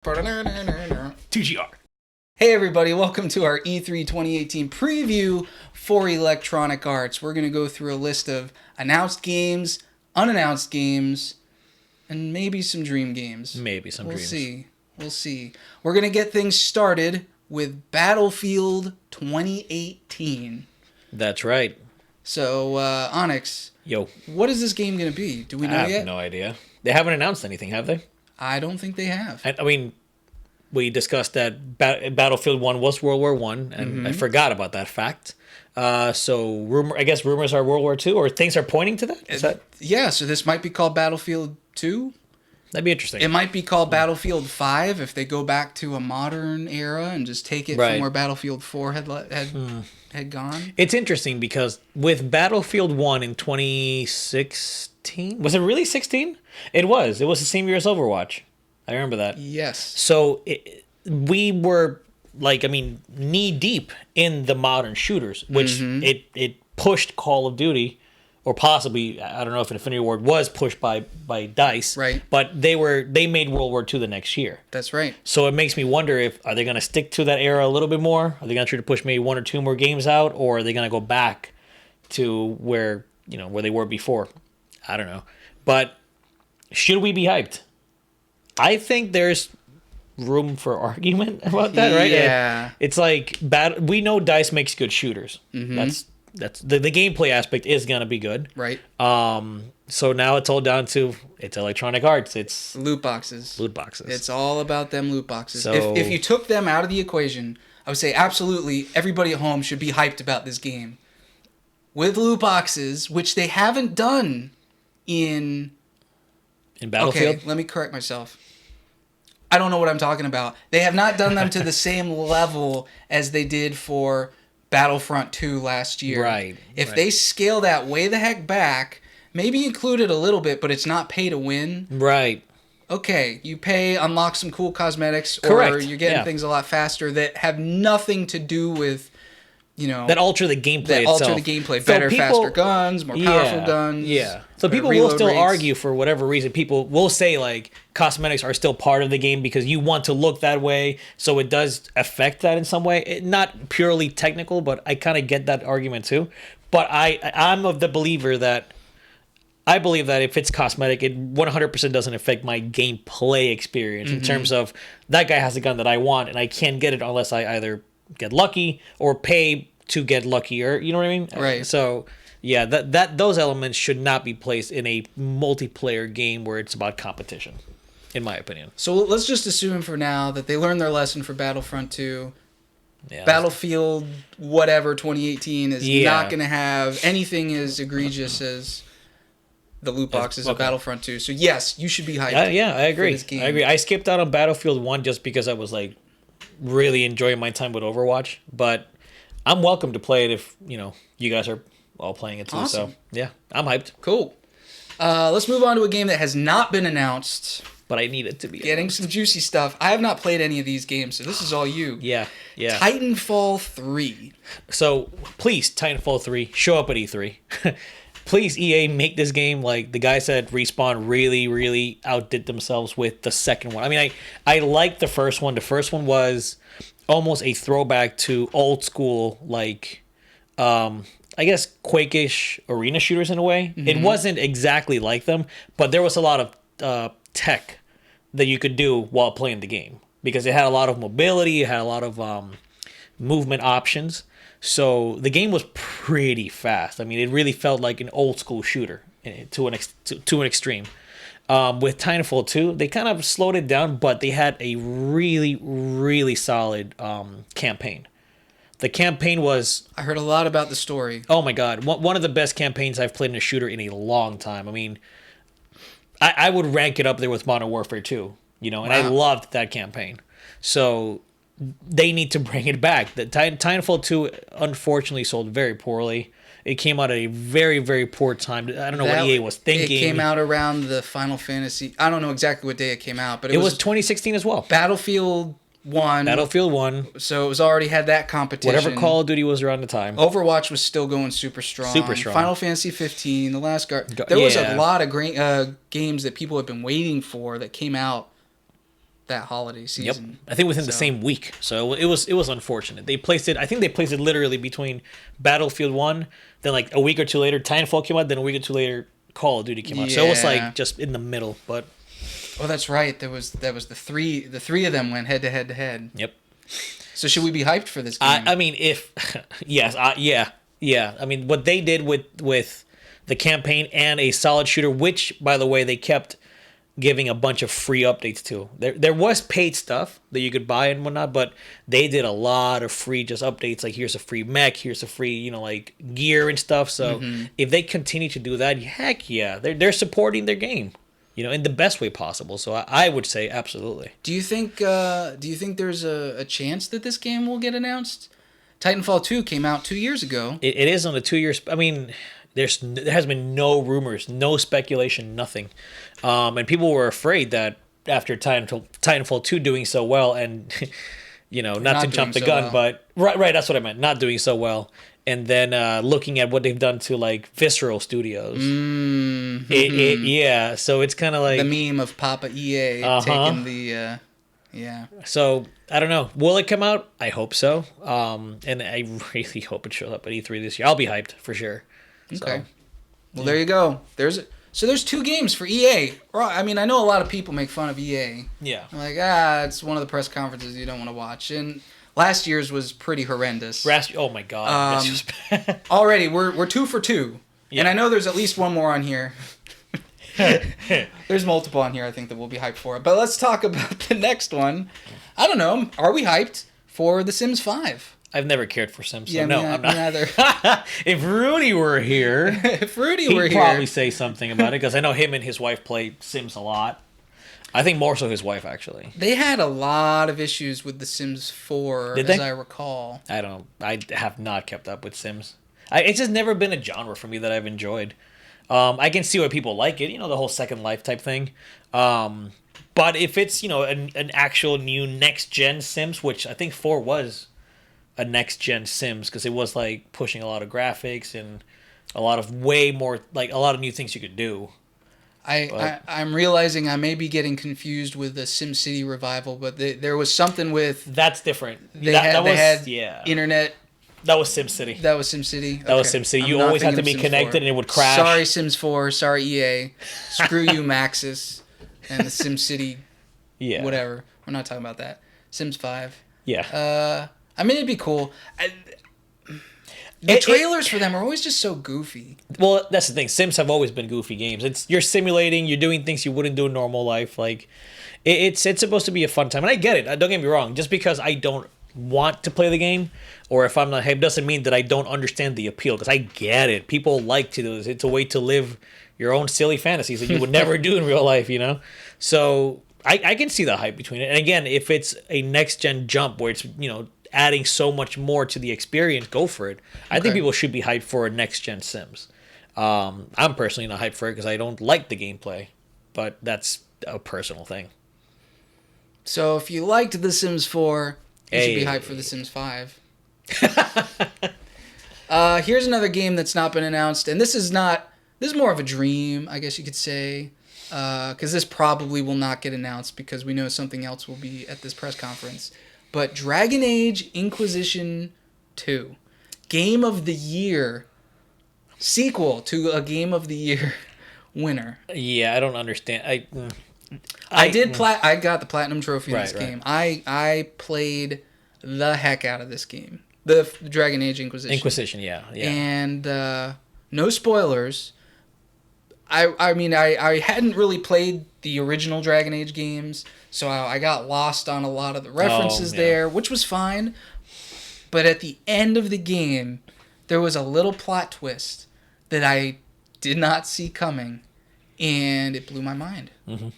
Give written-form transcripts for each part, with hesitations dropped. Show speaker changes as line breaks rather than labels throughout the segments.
TGR.
Hey everybody, welcome to our E3 2018 preview for Electronic Arts. We're going to go through a list of announced games, unannounced games, and maybe some dream games.
Maybe some dreams.
We'll see. We're going to get things started with Battlefield 2018.
That's right.
So, Onyx,
Yo.
what is this game going to be? Do we know yet?
I have no idea. They haven't announced anything, have they?
I don't think they have.
I mean, we discussed that Battlefield 1 was World War 1, and I forgot about that fact. So I guess rumors are World War 2, or things are pointing to that? Is that?
Yeah, so this might be called Battlefield 2.
That'd be interesting.
It might be called Battlefield 5 if they go back to a modern era and just take it from where Battlefield 4 had gone.
It's interesting because with Battlefield 1 in 2016, was it really 16? It was. It was the same year as Overwatch. I remember that.
Yes.
So we were knee deep in the modern shooters, which it pushed Call of Duty, or possibly, I don't know if Infinity Ward was pushed by DICE,
right?
But they made World War II the next year.
That's right.
So it makes me wonder are they going to stick to that era a little bit more? Are they going to try to push maybe one or two more games out, or are they going to go back to where they were before? I don't know. But should we be hyped? I think there's room for argument about that, right?
Yeah.
It's like we know DICE makes good shooters. That's the gameplay aspect is gonna be good,
right?
So now it's all down to Electronic Arts. It's
loot boxes. It's all about them loot boxes.
So,
if you took them out of the equation, I would say absolutely everybody at home should be hyped about this game with loot boxes, which they haven't done in
Battlefield.
Okay, let me correct myself. I don't know what I'm talking about. They have not done them to the same level as they did for Battlefront 2 last year.
Right.
If they scale that way the heck back, maybe include it a little bit, but it's not pay to win.
Right.
Okay, you pay, unlock some cool cosmetics,
Correct.
or you're getting things a lot faster that have nothing to do with,
that alter the gameplay itself.
Alter the gameplay. Better, faster guns, more powerful guns.
Yeah. So people will still argue for whatever reason. People will say cosmetics are still part of the game because you want to look that way. So it does affect that in some way. Not purely technical, but I kind of get that argument too. But I'm of the believer that I believe that if it's cosmetic, it 100% doesn't affect my gameplay experience in terms of that guy has a gun that I want and I can't get it unless I either get lucky or pay to get luckier, you know what I mean?
Right.
So, yeah, those elements should not be placed in a multiplayer game where it's about competition, in my opinion.
So let's just assume for now that they learned their lesson for Battlefront 2.
Yeah,
Battlefield whatever 2018 is not going to have anything as egregious as the loot boxes of Battlefront 2. So yes, you should be hyped.
I agree. I agree. I skipped out on Battlefield 1 just because I was really enjoying my time with Overwatch, but I'm welcome to play it if, you guys are all playing it too.
Awesome.
So, yeah, I'm hyped.
Cool. Let's move on to a game that has not been announced.
But I need it to be
Getting
announced.
some juicy stuff. I have not played any of these games, so this is all you.
Yeah.
Titanfall 3.
So, please, Titanfall 3, show up at E3. Please, EA, make this game like the guy said. Respawn really, really outdid themselves with the second one. I mean, I liked the first one. The first one was almost a throwback to old school, I guess, Quake-ish arena shooters in a way. It wasn't exactly like them, but there was a lot of tech that you could do while playing the game because it had a lot of mobility, it had a lot of movement options. So the game was pretty fast. I mean, it really felt like an old school shooter to an extreme. With Titanfall 2, they kind of slowed it down, but they had a really, really solid campaign. The campaign was...
I heard a lot about the story.
Oh my god. One of the best campaigns I've played in a shooter in a long time. I mean, I would rank it up there with Modern Warfare 2, and I loved that campaign. So they need to bring it back. The Titanfall 2 unfortunately sold very poorly. It came out at a very, very poor time. I don't know what EA was thinking.
It came out around the Final Fantasy... I don't know exactly what day it came out, but
it was 2016 as well.
Battlefield 1.
Battlefield 1.
So it was already had that competition.
Whatever Call of Duty was around the time.
Overwatch was still going super strong. Final Fantasy 15, The Last Guard. There was a lot of great games that people have been waiting for that came out that holiday season.
I think within the same week. So it was unfortunate. They placed it. I think they placed it literally between Battlefield 1, then like a week or two later Titanfall came out, then a week or two later Call of Duty came out. So it was like just in the middle, but
oh, that's right. That was the three of them went head to head.
Yep.
So should we be hyped for this game?
I mean, if yes, yeah. I mean, what they did with the campaign and a solid shooter, which by the way they kept giving a bunch of free updates to. There was paid stuff that you could buy and whatnot, but they did a lot of free just updates. Like here's a free mech, here's a free like gear and stuff. So if they continue to do that, heck yeah, they're supporting their game, in the best way possible. So I would say absolutely.
Do you think there's a chance that this game will get announced? Titanfall 2 came out 2 years ago.
It is on a 2 year. I mean, there has been no rumors, no speculation, nothing. And people were afraid that after Titanfall 2 doing so well, and not to jump the gun, but right, that's what I meant. Not doing so well, and then looking at what they've done to like Visceral Studios. Yeah, so it's kind of like
the meme of Papa EA taking the yeah.
So I don't know. Will it come out? I hope so. And I really hope it shows up at E3 this year. I'll be hyped for sure.
Okay. Well, there you go. There's 2 games for EA. I mean, I know a lot of people make fun of EA.
Yeah.
Like, it's one of the press conferences you don't want to watch. And last year's was pretty horrendous.
Oh my god. This was bad.
Already, we're 2 for 2. Yeah. And I know there's at least one more on here. There's multiple on here, I think, that we'll be hyped for. But let's talk about the next one. I don't know. Are we hyped for The Sims 5?
I've never cared for Sims, so
yeah,
no, I'm not.
Neither.
If Rudy were here, he'd probably say something about it, because I know him and his wife play Sims a lot. I think more so his wife, actually.
They had a lot of issues with The Sims 4, as I recall.
I don't know. I have not kept up with Sims. It's just never been a genre for me that I've enjoyed. I can see why people like it, the whole Second Life type thing. But if it's, an actual new next-gen Sims, which I think 4 was a next-gen Sims, because it was, like, pushing a lot of graphics and a lot of way more, like, a lot of new things you could do.
I'm realizing I may be getting confused with the SimCity revival, but there was something with...
That's different.
They had internet...
That was SimCity.
That was SimCity?
That was SimCity. You always had to be connected and it would crash.
Sorry, Sims 4. Sorry, EA. Screw you, Maxis. And the SimCity...
Yeah.
Whatever. We're not talking about that. Sims 5.
Yeah.
I mean, it'd be cool. The trailers for them are always just so goofy.
Well, that's the thing. Sims have always been goofy games. You're simulating. You're doing things you wouldn't do in normal life. Like, it's supposed to be a fun time, and I get it. Don't get me wrong. Just because I don't want to play the game, or if I'm not hyped, doesn't mean that I don't understand the appeal. Because I get it. People like to do this. It's a way to live your own silly fantasies that you would never do in real life. So I can see the hype between it. And again, if it's a next gen jump where it's adding so much more to the experience, go for it. I think people should be hyped for a next-gen Sims. I'm personally not hyped for it because I don't like the gameplay, but that's a personal thing.
So if you liked The Sims 4, you should be hyped for The Sims 5. Here's another game that's not been announced, and this is more of a dream, I guess you could say, because this probably will not get announced because we know something else will be at this press conference. But Dragon Age Inquisition 2, Game of the Year, sequel to a Game of the Year winner.
Yeah, I don't understand.
I got the platinum trophy in this game. I played the heck out of this game, the Dragon Age Inquisition.
Inquisition, yeah.
And no spoilers. I mean, I hadn't really played the original Dragon Age games, so I got lost on a lot of the references there, which was fine. But at the end of the game, there was a little plot twist that I did not see coming, and it blew my mind. Mm-hmm.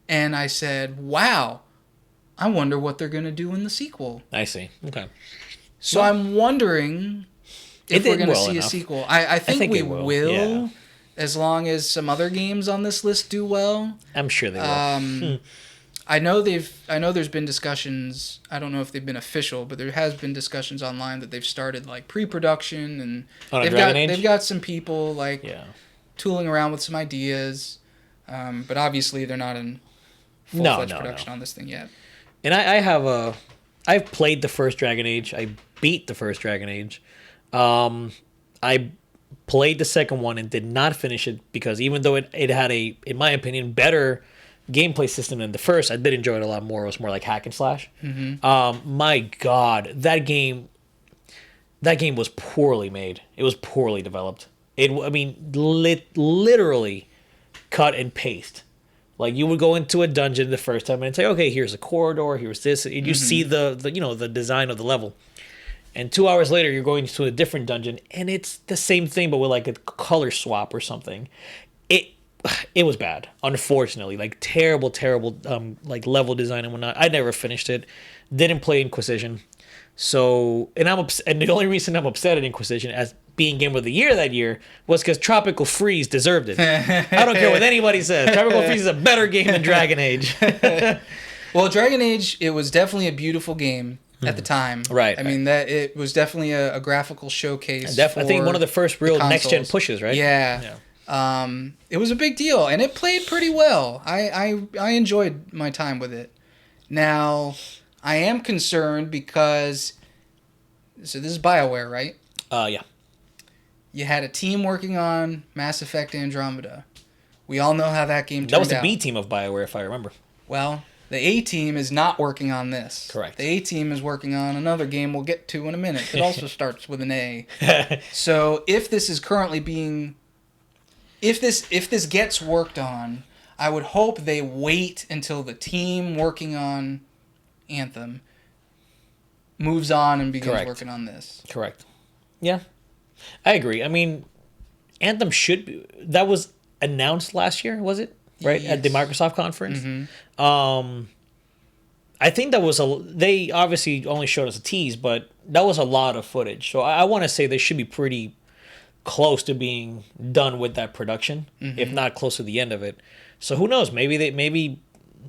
And I said, wow, I wonder what they're going to do in the sequel.
I see. Okay.
So I'm wondering if we're going to see a sequel. I think we will. As long as some other games on this list do well.
I'm sure they will.
I know there's been discussions, I don't know if they've been official, but there has been discussions online that they've started like pre-production, and they've got some people like tooling around with some ideas. But obviously they're not in full-fledged
No.
production on this thing yet.
And I've played the first Dragon Age. I beat the first Dragon Age. I played the second one and did not finish it because even though it had a, in my opinion, better gameplay system than the first, I did enjoy it a lot more. It was more like hack and slash. My God, that game was poorly made. It was poorly developed. Literally cut and paste. Like you would go into a dungeon the first time and say, okay, here's a corridor, here's this, and you see the the design of the level. And 2 hours later, you're going to a different dungeon, and it's the same thing, but with like a color swap or something. It was bad, unfortunately. Like terrible, like level design and whatnot. I never finished it. Didn't play Inquisition. So, and the only reason I'm upset at Inquisition as being Game of the Year that year was because Tropical Freeze deserved it. I don't care what anybody says. Tropical Freeze is a better game than Dragon Age.
Well, Dragon Age, it was definitely a beautiful game at the time.
Right.
I mean, that it was definitely a graphical showcase.
I think one of the first real next-gen pushes, right?
Yeah. It was a big deal, and it played pretty well. I enjoyed my time with it. Now, I am concerned because, so this is BioWare, right?
Yeah.
You had a team working on Mass Effect Andromeda. We all know how that game turned out.
That was the B team of BioWare, if I remember.
Well, the A team is not working on this.
Correct.
The A team is working on another game we'll get to in a minute. It also starts with an A. So if this is currently being... If this gets worked on, I would hope they wait until the team working on Anthem moves on and begins working on this.
Correct. Yeah. I agree. I mean, Anthem should be... That was announced last year, was it? Right?
Yes.
At the Microsoft conference? I think that was they obviously only showed us a tease, but that was a lot of footage. So I want to say they should be pretty close to being done with that production, if not close to the end of it. So who knows? Maybe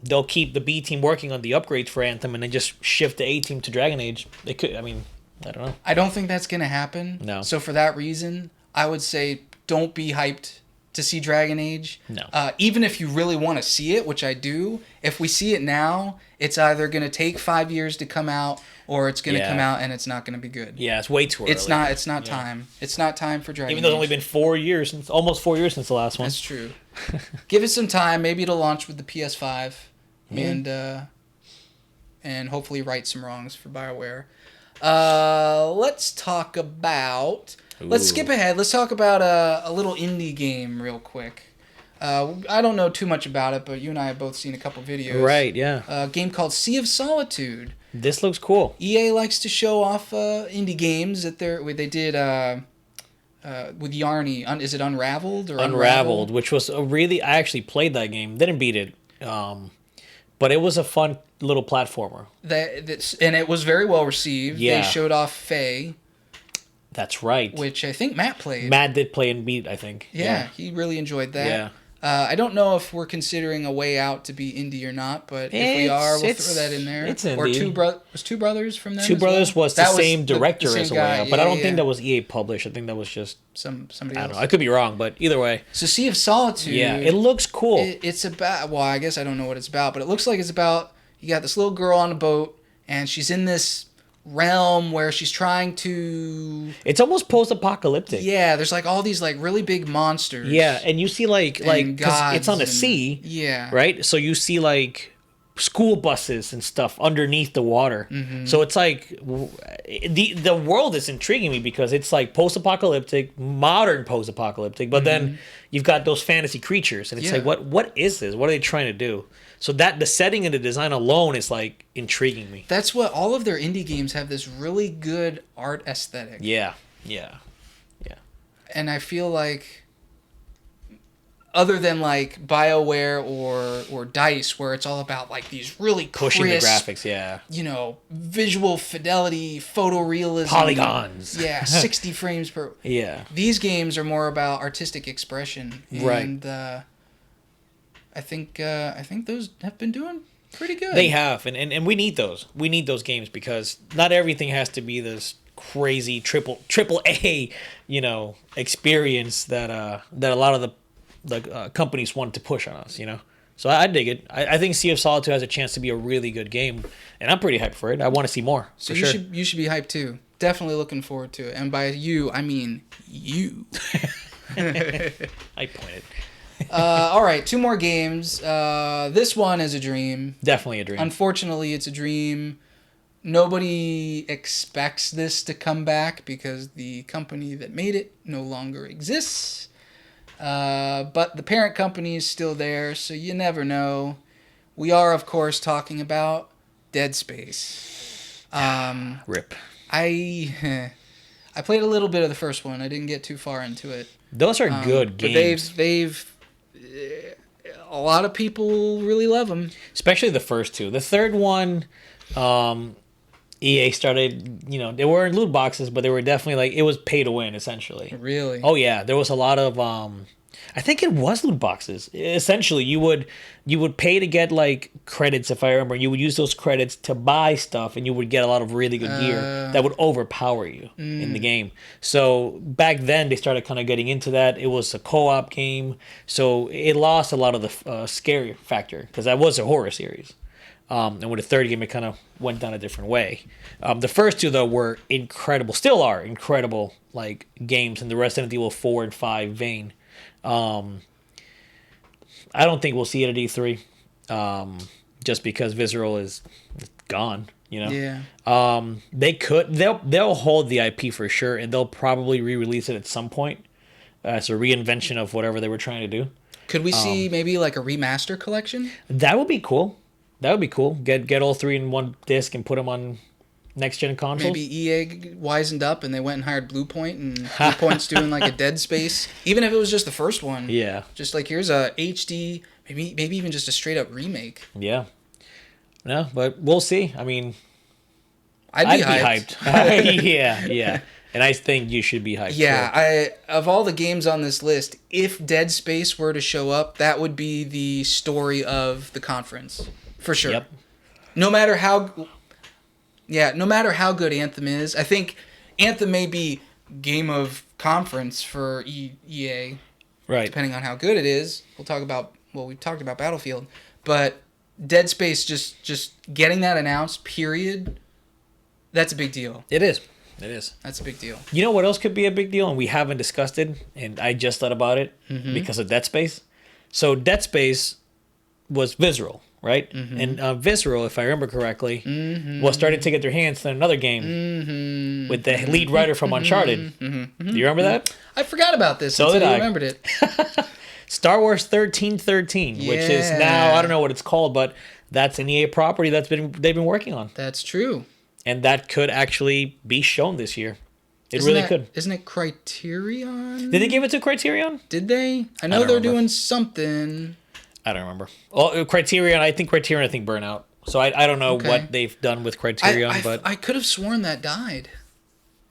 they'll keep the B team working on the upgrades for Anthem and then just shift the A team to Dragon Age. They could. I mean, I don't know.
I don't think that's going to happen.
No.
So for that reason, I would say don't be hyped to see Dragon Age.
No.
Even if you really want to see it, which I do, if we see it now, it's either going to take 5 years to come out or it's going to come out and it's not going to be good.
Yeah, it's way too early.
It's not time. It's not time for Dragon Age.
Even though it's only been 4 years, almost 4 years since the last one.
That's true. Give it some time. Maybe it'll launch with the PS5 and hopefully right some wrongs for BioWare. Let's talk about... Let's skip ahead. Let's talk about a little indie game real quick. I don't know too much about it, but you and I have both seen a couple videos.
Right, yeah.
A game called Sea of Solitude.
This looks cool.
EA likes to show off indie games that they did with Yarny. Is it Unraveled or
Unraveled, which was I actually played that game. Didn't beat it. But it was a fun little platformer.
And it was very well received.
Yeah.
They showed off Faye.
That's right.
Which I think Matt played.
Matt did play and beat, I think.
Yeah, he really enjoyed that.
Yeah.
I don't know if we're considering A Way Out to be indie or not, but if we are, we'll throw that in there.
It's indie.
Or was Two Brothers from them?
Two Brothers was the same director
the
as A
guy.
Way Out, but I don't think that was EA published. I think that was just
somebody else.
I don't know. I could be wrong, but either way.
So Sea of Solitude.
Yeah, it looks cool.
It's about, well, I guess I don't know what it's about, but it looks like it's about, you got this little girl on a boat, and she's in this realm where she's trying to...
It's almost post-apocalyptic.
Yeah, there's like all these like really big monsters.
Yeah, and you see like because it's on the sea.
Yeah.
Right? So you see like school buses and stuff underneath the water. So it's like the world is intriguing me because it's like post-apocalyptic, modern post-apocalyptic, but then you've got those fantasy creatures and it's like what is this? What are they trying to do? So that the setting and the design alone is like intriguing me.
That's what all of their indie games have, this really good art aesthetic.
Yeah.
And I feel like other than like BioWare or DICE, where it's all about like these really
pushing
crisp,
the graphics, yeah.
You know, visual fidelity, photorealism.
Polygons.
Yeah, 60 frames per...
Yeah.
These games are more about artistic expression. And, I think those have been doing pretty good.
They have, and we need those. We need those games because not everything has to be this crazy triple A, experience that a lot of the companies want to push on us. So I dig it. I think Sea of Solitude has a chance to be a really good game, and I'm pretty hyped for it. I want to see more.
So
for
you
sure.
should be hyped too. Definitely looking forward to it. And by you, I mean you.
I pointed.
All right, 2 more games. This one is a dream.
Definitely a dream.
Unfortunately, it's a dream. Nobody expects this to come back because the company that made it no longer exists. But the parent company is still there, so you never know. We are, of course, talking about Dead Space.
Rip.
I played a little bit of the first one. I didn't get too far into it.
Those are good games.
But they've a lot of people really love them.
Especially the first 2. The third one, EA started, they weren't loot boxes, but they were definitely like, it was pay to win, essentially.
Really?
Oh, yeah. There was a lot of, I think it was loot boxes. Essentially, you would pay to get, like, credits, if I remember. You would use those credits to buy stuff, and you would get a lot of really good gear that would overpower you in the game. So back then, they started kind of getting into that. It was a co-op game, so it lost a lot of the scary factor, because that was a horror series. And with the third game, it kind of went down a different way. The first 2, though, were incredible. Still are incredible, like, games in the Resident Evil 4 and 5 vein. I don't think we'll see it at E3, just because Visceral is gone.
Yeah.
They'll hold the IP for sure, and they'll probably re-release it at some point as a reinvention of whatever they were trying to do.
Could we see maybe like a remaster collection?
That would be cool. Get all 3 in one disc and put them on next gen consoles.
Maybe EA wisened up and they went and hired Bluepoint, and Bluepoint's doing like a Dead Space, even if it was just the first one.
Yeah.
Just like, here's a HD, maybe even just a straight up remake.
Yeah. No, but we'll see. I mean,
I'd be hyped.
yeah. And I think you should be hyped.
Yeah, of all the games on this list, if Dead Space were to show up, that would be the story of the conference. For sure.
Yep.
No matter how good Anthem is, I think Anthem may be game of conference for EA.
Right.
Depending on how good it is. We've talked about Battlefield, but Dead Space just getting that announced, period, that's a big deal.
It is.
That's a big deal.
You know what else could be a big deal, and we haven't discussed it, and I just thought about it because of Dead Space. So Dead Space was Visceral, right? And Visceral, if I remember correctly, was starting to get their hands on another game with the lead writer from Uncharted. Do you remember that?
I forgot about this
until
I remembered it.
Star Wars 1313, which is now, I don't know what it's called, but that's an EA property they've been working on.
That's true.
And that could actually be shown this year. Could.
Isn't it Criterion?
Did they give it to Criterion?
Did they? I know they're doing something.
I don't remember. Oh, Criterion. I think Burnout. So I don't know what they've done with Criterion, but
I could have sworn that died.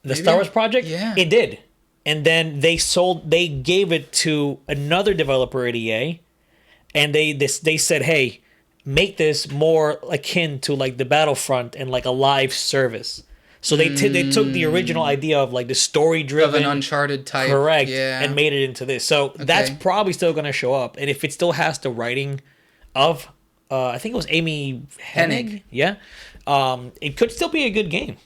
The Star Wars project?
Yeah.
It did. And then they gave it to another developer at EA, and they said, hey, make this more akin to like the Battlefront and like a live service. So they took the original idea of like the story driven
of an Uncharted type,
correct, and made it into this. So that's probably still going to show up. And if it still has the writing of, I think it was Amy Hennig, it could still be a good game.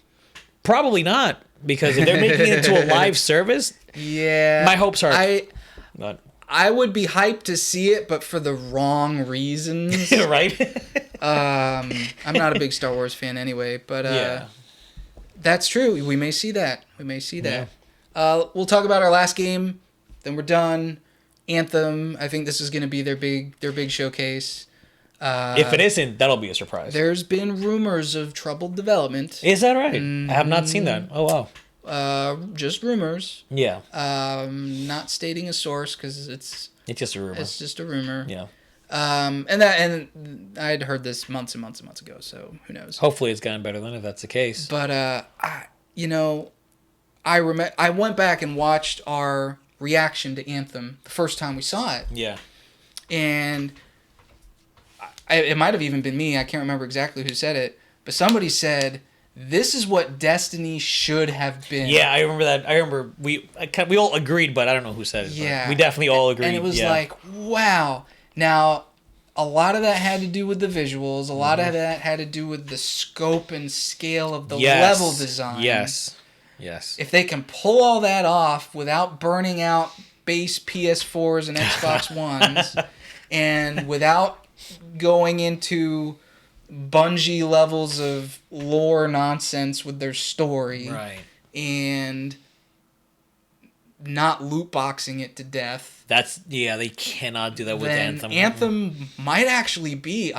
Probably not, because if they're making it into a live service, my hopes are.
I would be hyped to see it, but for the wrong reasons.
Right?
I'm not a big Star Wars fan anyway, but that's true. We may see that.
Yeah.
We'll talk about our last game, then we're done. Anthem. I think this is going to be their big showcase.
If it isn't, that'll be a surprise.
There's been rumors of troubled development.
Is that right? I have not seen that. Oh, wow.
Just rumors.
Yeah.
Not stating a source because it's
just a rumor.
It's just a rumor.
Yeah.
And I'd heard this months and months and months ago, so who knows?
Hopefully it's gotten better then if that's the case.
But I went back and watched our reaction to Anthem the first time we saw it.
Yeah.
And it might have even been me. I can't remember exactly who said it, but somebody said, "This is what Destiny should have been."
Yeah, I remember that. I remember we all agreed, but I don't know who said it.
Yeah,
we definitely all agreed.
And it was like, wow. Now, a lot of that had to do with the visuals. A lot of that had to do with the scope and scale of the level design.
Yes.
If they can pull all that off without burning out base PS4s and Xbox Ones, and without going into Bungie levels of lore nonsense with their story,
Right.
and not loot boxing it to death.
They cannot do that with
then
Anthem.
Anthem might actually be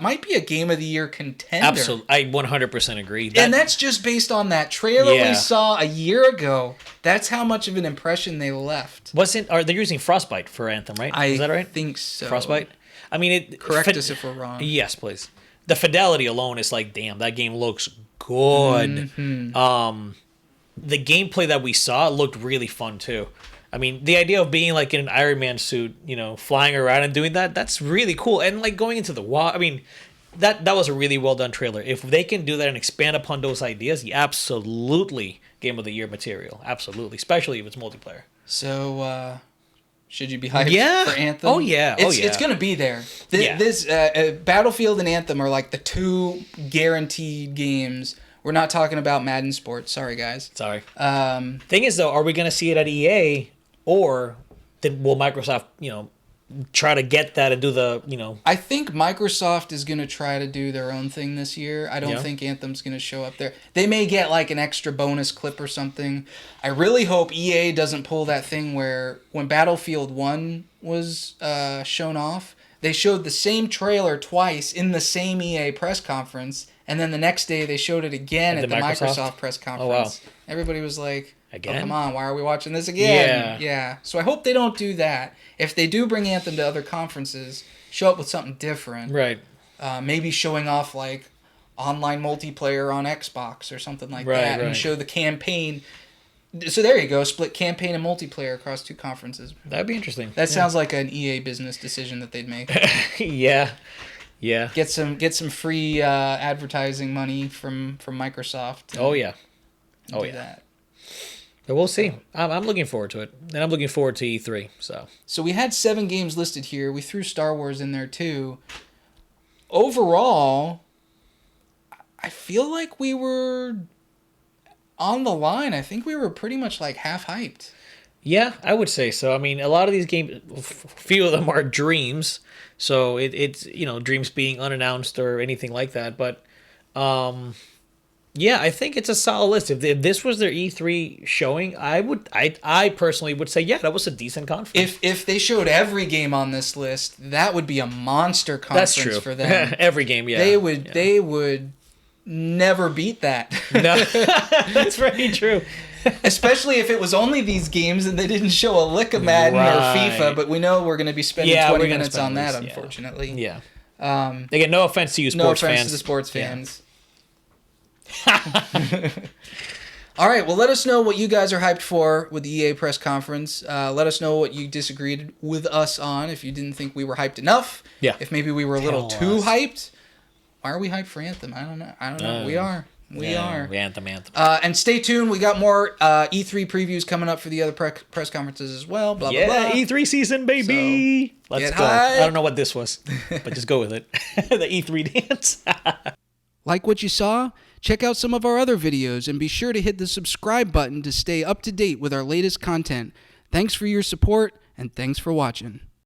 might be a Game of the Year contender.
Absolutely, I 100% agree.
And that's just based on that trailer
Yeah.
we saw a year ago. That's how much of an impression they left.
Are they using Frostbite for Anthem, right? Is that right?
I think so.
Frostbite? I mean,
Correct us if we're wrong.
Yes, please. The fidelity alone is like, damn, that game looks good.
Mm-hmm.
The gameplay that we saw looked really fun too. I mean, the idea of being like in an Iron Man suit, flying around and doing that's really cool. And like going into the wall, I mean, that was a really well done trailer. If they can do that and expand upon those ideas, absolutely Game of the Year material. Absolutely, especially if it's multiplayer.
So, should you be hyped for Anthem?
Oh yeah.
It's gonna be there. This Battlefield and Anthem are like the two guaranteed games. We're not talking about Madden Sports. Sorry, guys.
Sorry. Thing is, though, are we going to see it at EA, or will Microsoft, try to get that and do the,
I think Microsoft is going to try to do their own thing this year. I don't think Anthem's going to show up there. They may get like an extra bonus clip or something. I really hope EA doesn't pull that thing where when Battlefield 1 was shown off, they showed the same trailer twice in the same EA press conference. And then the next day, they showed it again at the Microsoft press conference. Oh, wow. Everybody was like, again? Oh, come on, why are we watching this again? Yeah. So I hope they don't do that. If they do bring Anthem to other conferences, show up with something different.
Right.
Maybe showing off, like, online multiplayer on Xbox or something like that. Right. And show the campaign. So there you go. Split campaign and multiplayer across two conferences.
That'd be interesting.
That sounds like an EA business decision that they'd make.
Yeah.
Get some free advertising money from Microsoft.
Oh yeah.
That.
But we'll see. I'm looking forward to it, and I'm looking forward to E3. So
we had 7 games listed here. We threw Star Wars in there too. Overall, I feel like we were on the line. I think we were pretty much like half hyped.
Yeah, I would say so. I mean, a lot of these games, few of them are dreams. So it's dreams being unannounced or anything like that. But I think it's a solid list. If this was their E3 showing, I personally would say that was a decent conference.
If they showed every game on this list, that would be a monster conference.
That's true.
For them.
Every game, yeah.
They would never beat that.
No, that's very true.
Especially if it was only these games and they didn't show a lick of Madden or FIFA, but we know we're going to be spending 20 minutes on that, unfortunately.
Yeah. Again, no offense to you sports fans.
No offense to the sports fans. All right, well, let us know what you guys are hyped for with the EA press conference. Let us know what you disagreed with us on, if you didn't think we were hyped enough.
Yeah.
If maybe we were a little too hyped. Why are we hyped for Anthem? I don't know. We are. We are.
Anthem.
And stay tuned. We got more E3 previews coming up for the other press conferences as well. Blah, blah, blah.
E3 season, baby.
So,
let's go.
High.
I don't know what this was, but just go with it. The E3 dance.
Like what you saw? Check out some of our other videos and be sure to hit the subscribe button to stay up to date with our latest content. Thanks for your support and thanks for watching.